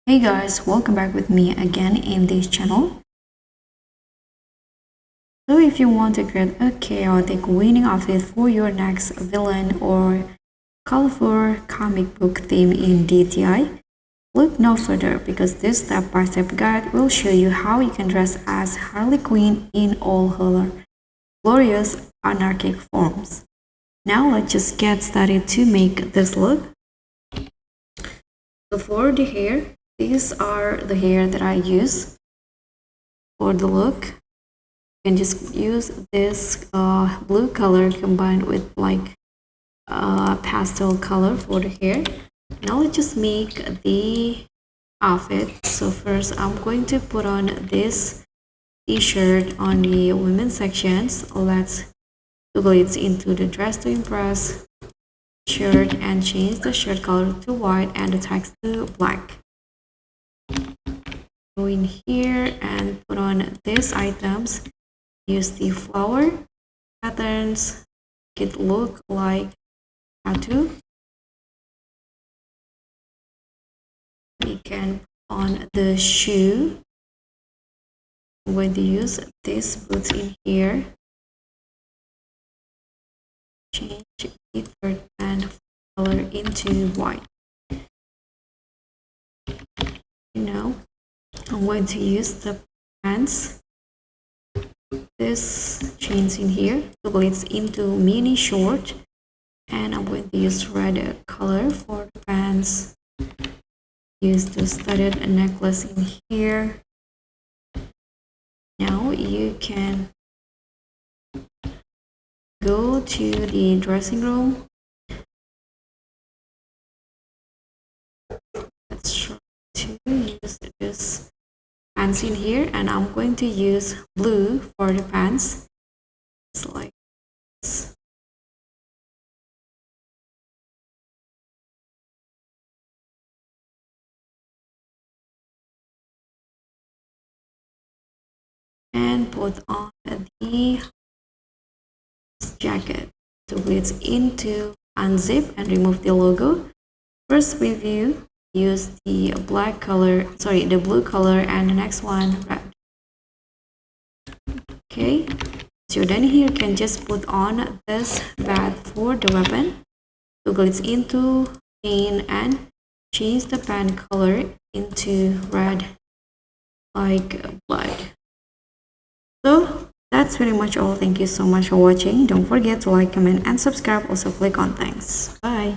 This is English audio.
Hey guys, welcome back with me again in this channel. So if you want to create a chaotic winning outfit for your next villain or colorful comic book theme in DTI, look no further because this step-by-step guide will show you how you can dress as Harley Quinn in all her glorious anarchic forms. Now let's just get started to make this look. So for the hair, these are the hair that I use for the look. You can just use this blue color combined with like pastel color for the hair. Now let's just make the outfit. So first I'm going to put on this t-shirt on the women's sections. Let's toggle it into the dress to impress shirt and change the shirt color to white and the text to black. Go in here and put on these items. Use the flower patterns, make it look like tattoo. We can put on the shoe. I'm going to use these boots in here. Change the third band color into white. Now I'm going to use the pants. This chains in here, toggle it into mini short, and I'm going to use red color for the pants. Use the studded necklace in here. Now you can go to the dressing room. Let's try to use this pants in here, and I'm going to use blue for the pants. It's like this. And put on the jacket. So it's into unzip and remove the logo. First preview, use the the blue color, and the next one red. Okay, so then here you can just put on this bag for the weapon. Toggle it into paint and change the pen color into red like blood. So that's pretty much all. Thank you so much for watching. Don't forget to like, comment, and subscribe. Also click on thanks. Bye.